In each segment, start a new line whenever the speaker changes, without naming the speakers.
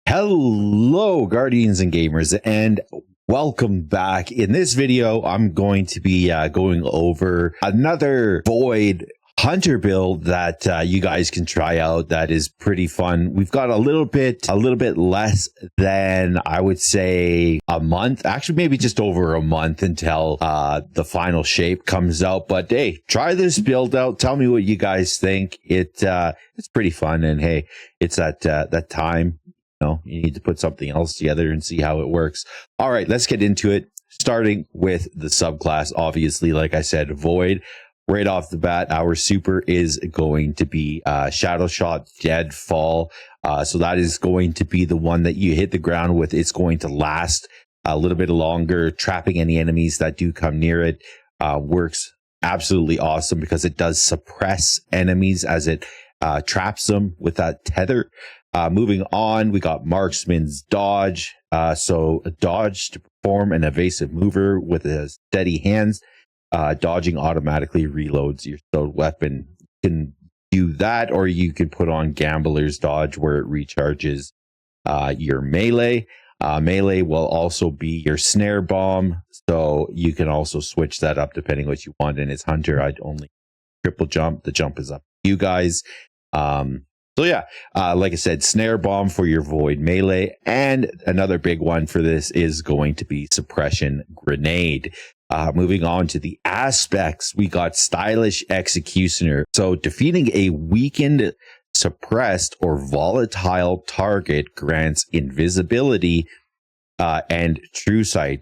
Hello, Guardians and Gamers, and welcome back. In this video, I'm going to be going over another Void Hunter build that you guys can try out. That is pretty fun. We've got a little bit less than, I would say, a month. Actually, maybe just over a month until the final shape comes out. But hey, try this build out. Tell me what you guys think. It's pretty fun, and hey, it's that time. No, you need to put something else together and see how it works. All right, let's get into it. Starting with the subclass, obviously, like I said, Void. Right off the bat, our super is going to be Shadow Shot, Deadfall. So that is going to be the one that you hit the ground with. It's going to last a little bit longer, trapping any enemies that do come near it. Works absolutely awesome because it does suppress enemies as it traps them with that tether. Moving on, we got Marksman's Dodge. So a dodge to perform an evasive mover with a steady hands. Dodging automatically reloads your stowed weapon. You can do that, or you can put on Gambler's Dodge where it recharges your melee. Melee will also be your snare bomb, so you can also switch that up depending what you want. And it's Hunter, I'd only triple jump. The jump is up to you guys. So yeah, like I said, snare bomb for your Void melee. And another big one for this is going to be suppression grenade. Moving on to the aspects, we got stylish executioner. So defeating a weakened, suppressed, or volatile target grants invisibility and true sight.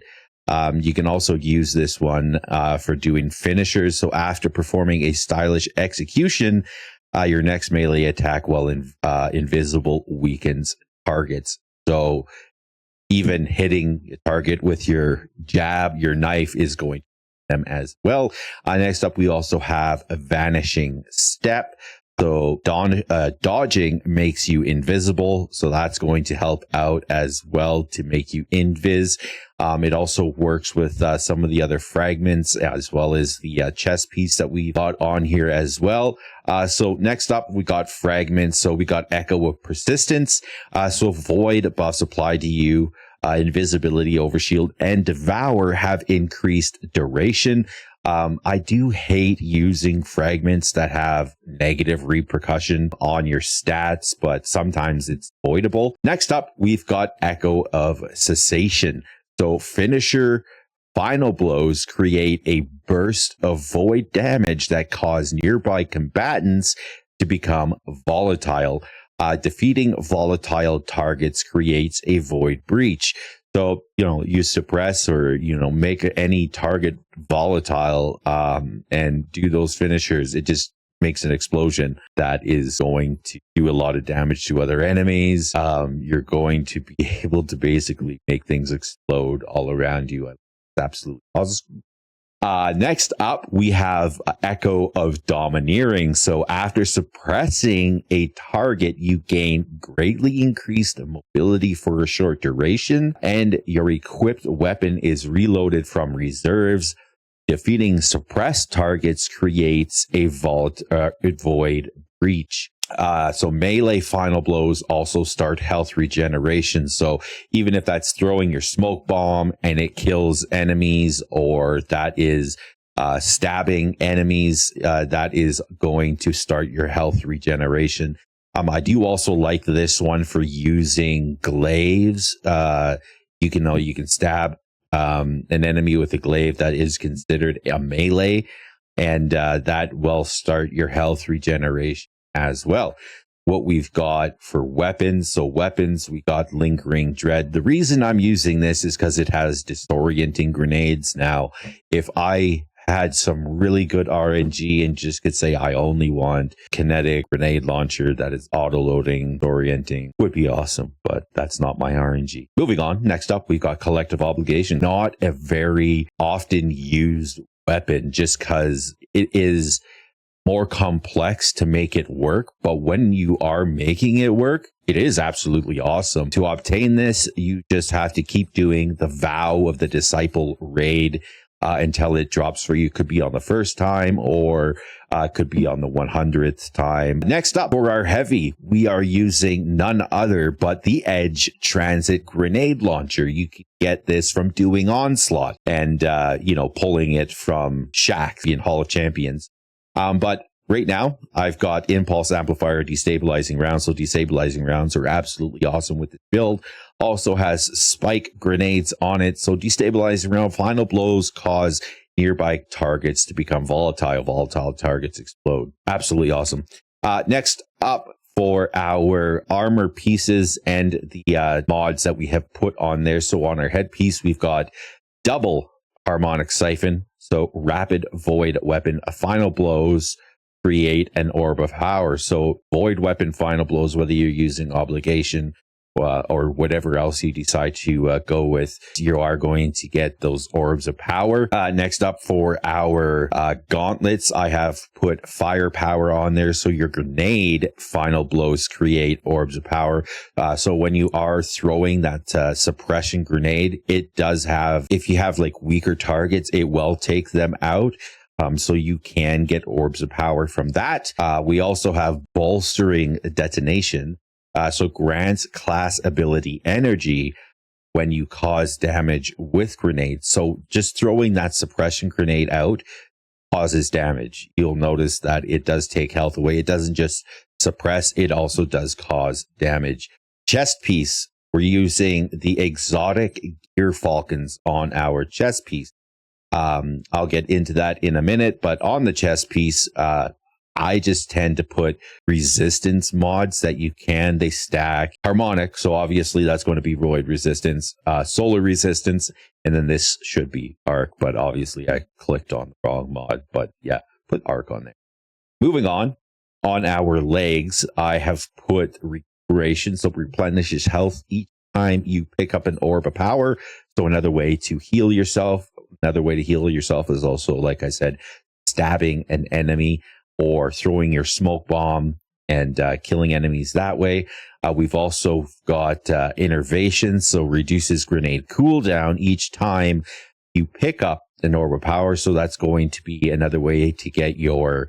You can also use this one for doing finishers. So after performing a stylish execution, your next melee attack, while invisible, weakens targets. So even hitting a target with your jab, your knife is going to hit them as well. Next up, we also have a vanishing step. So dodging makes you invisible. So that's going to help out as well to make you invis. It also works with some of the other fragments, as well as the chest piece that we got on here as well. So next up, we got fragments. So we got Echo of Persistence. So Void buffs applied to you. Invisibility, Overshield, and Devour have increased duration. I do hate using fragments that have negative repercussion on your stats, but sometimes it's avoidable. Next up, we've got Echo of Cessation. So finisher final blows create a burst of void damage that cause nearby combatants to become volatile. Defeating volatile targets creates a void breach. So, you suppress or, make any target volatile and do those finishers. It just makes an explosion that is going to do a lot of damage to other enemies. You're going to be able to basically make things explode all around you. It's absolutely awesome. Next up, we have Echo of Domineering. So after suppressing a target, you gain greatly increased mobility for a short duration, and your equipped weapon is reloaded from reserves. Defeating suppressed targets creates a void breach. So melee final blows also start health regeneration. So even if that's throwing your smoke bomb and it kills enemies, or that is stabbing enemies, that is going to start your health regeneration. I do also like this one for using glaives. You can stab an enemy with a glaive that is considered a melee, and that will start your health regeneration as well. What we've got for weapons. So weapons, we got Lingering Dread. The reason I'm using this is because it has disorienting grenades. Now, if I had some really good RNG and just could say I only want kinetic grenade launcher that is auto-loading, orienting, would be awesome, but that's not my RNG. Moving on, next up, we've got Collective Obligation. Not a very often used weapon, just because it is more complex to make it work, but when you are making it work, it is absolutely awesome. To obtain this, you just have to keep doing the Vow of the Disciple raid. until it drops for you. Could be on the first time or could be on the 100th time. Next up, for our heavy, we are using none other but the Edge Transit Grenade Launcher. You can get this from doing Onslaught and, pulling it from Shaq in Hall of Champions. But right now, I've got Impulse Amplifier Destabilizing Rounds. So Destabilizing Rounds are absolutely awesome with this build. Also has Spike Grenades on it. So Destabilizing Round final blows cause nearby targets to become volatile. Volatile targets explode. Absolutely awesome. Next up for our armor pieces and the mods that we have put on there. So on our headpiece, we've got double Harmonic Siphon. So rapid void weapon final blows create an orb of power. So void weapon final blows, whether you're using obligation or whatever else you decide to go with, you are going to get those orbs of power. Next up for our gauntlets, I have put firepower on there. So your grenade final blows create orbs of power. So when you are throwing that suppression grenade, it does have, if you have like weaker targets, it will take them out. So you can get orbs of power from that. We also have bolstering detonation. So grants class ability energy when you cause damage with grenades. So just throwing that suppression grenade out causes damage. You'll notice that it does take health away. It doesn't just suppress, it also does cause damage. Chest piece, we're using the exotic Gyrfalcons on our chest piece. I'll get into that in a minute, but on the chest piece, I just tend to put resistance mods that you can. They stack harmonic. So obviously that's going to be void resistance, solar resistance. And then this should be arc, but obviously I clicked on the wrong mod, but yeah, put arc on there. Moving on our legs, I have put recuperation. So replenishes health each time you pick up an orb of power. So another way to heal yourself. Another way to heal yourself is also, like I said, stabbing an enemy or throwing your smoke bomb and killing enemies that way. We've also got innervation, so reduces grenade cooldown each time you pick up an orb of power. So that's going to be another way to get your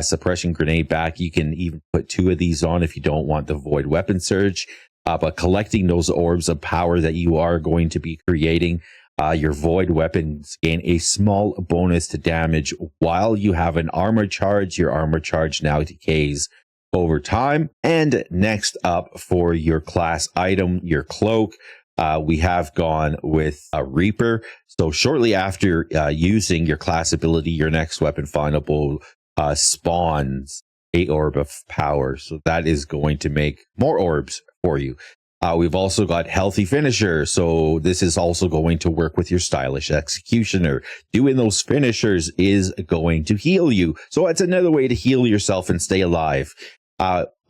suppression grenade back. You can even put 2 of these on if you don't want the void weapon surge. But collecting those orbs of power that you are going to be creating, your void weapons gain a small bonus to damage while you have an armor charge. Your armor charge now decays over time. And next up for your class item, your cloak, we have gone with a Reaper. So shortly after using your class ability, your next weapon final blow spawns a orb of power. So that is going to make more orbs for you. We've also got Healthy Finisher. So this is also going to work with your Stylish Executioner. Doing those finishers is going to heal you. So it's another way to heal yourself and stay alive.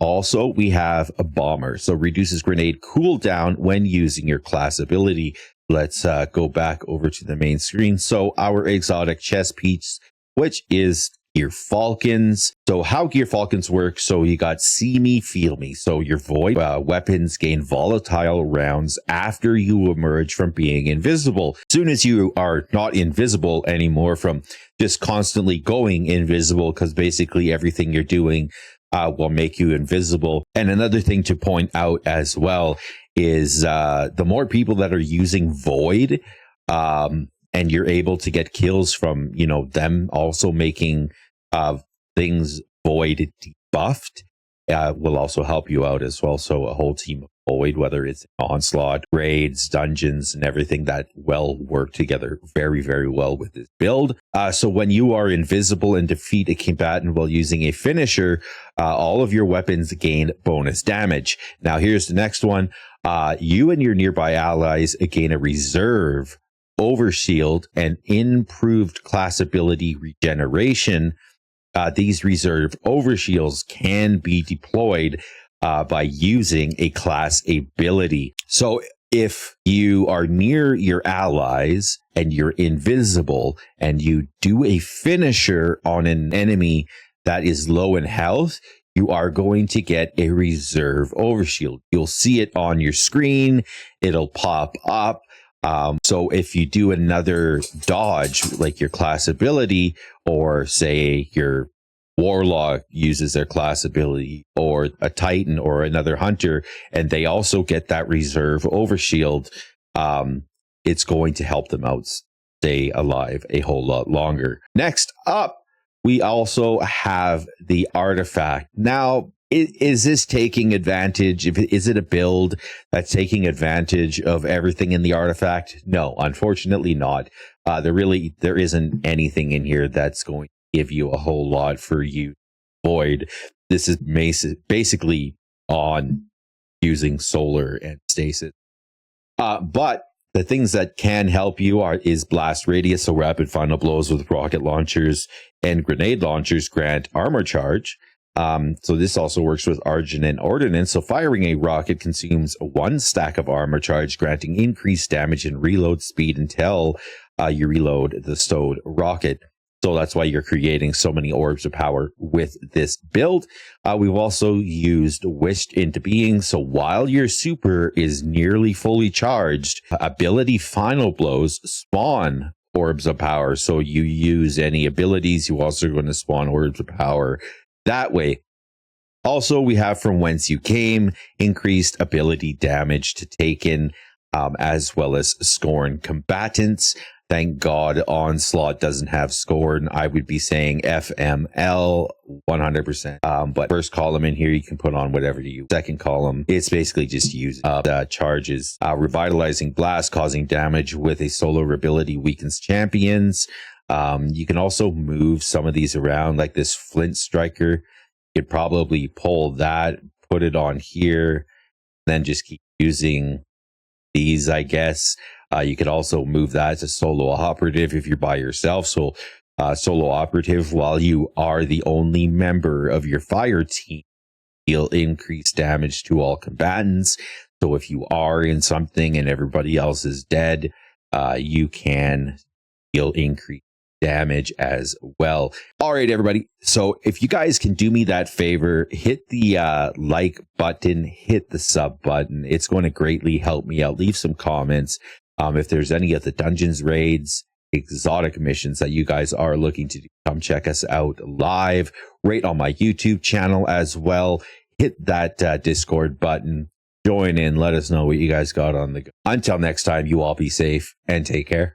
Also, we have a Bomber. So reduces grenade cooldown when using your class ability. Let's go back over to the main screen. So our exotic chest piece, which is Gyrfalcons. So how Gyrfalcons work, so you got See Me, Feel Me. So your void weapons gain volatile rounds after you emerge from being invisible. As soon as you are not invisible anymore from just constantly going invisible, because basically everything you're doing will make you invisible. And another thing to point out as well is the more people that are using void, and you're able to get kills from, them also making things void debuffed, will also help you out as well. So a whole team of void, whether it's onslaught, raids, dungeons, and everything, that will work together very, very well with this build. So when you are invisible and defeat a combatant while using a finisher, all of your weapons gain bonus damage. Now here's the next one. You and your nearby allies gain a reserve overshield and improved class ability regeneration. These reserve overshields can be deployed by using a class ability. So if you are near your allies and you're invisible and you do a finisher on an enemy that is low in health, you are going to get a reserve overshield. You'll see it on your screen. It'll pop up. So if you do another dodge, like your class ability, or say your warlock uses their class ability, or a titan or another hunter, and they also get that reserve overshield, it's going to help them out stay alive a whole lot longer. Next up, we also have the artifact. Now, is this taking advantage? Is it a build that's taking advantage of everything in the artifact? No, unfortunately not. There isn't anything in here that's going to give you a whole lot for you void. This is basically on using solar and stasis. But the things that can help you is blast radius, so rapid final blows with rocket launchers and grenade launchers grant armor charge. So this also works with Argent and Ordnance. So firing a rocket consumes 1 stack of armor charge, granting increased damage and reload speed until you reload the stowed rocket. So that's why you're creating so many orbs of power with this build. We've also used Wished into Being. So while your super is nearly fully charged, ability final blows spawn orbs of power. So you use any abilities, you also are going to spawn orbs of power that way. Also, we have From Whence You Came, increased ability damage to Taken, as well as Scorn combatants. Thank God Onslaught doesn't have Scorn. I would be saying FML 100%. But first column in here, you can put on whatever you. Second column, it's basically just use charges. Revitalizing Blast, causing damage with a solar ability weakens champions. You can also move some of these around, like this Flint Striker. You could probably pull that, put it on here, then just keep using these, I guess. You could also move that to Solo Operative if you're by yourself. So Solo Operative, while you are the only member of your fire team, deal increased damage to all combatants. So if you are in something and everybody else is dead, you can deal increased damage as well. All right, everybody. So if you guys can do me that favor, hit the like button, hit the sub button. It's going to greatly help me out. Leave some comments. If there's any of the dungeons, raids, exotic missions that you guys are looking to do, come check us out live right on my YouTube channel as well. Hit that Discord button, join in, let us know what you guys got on the go. Until next time, you all be safe and take care.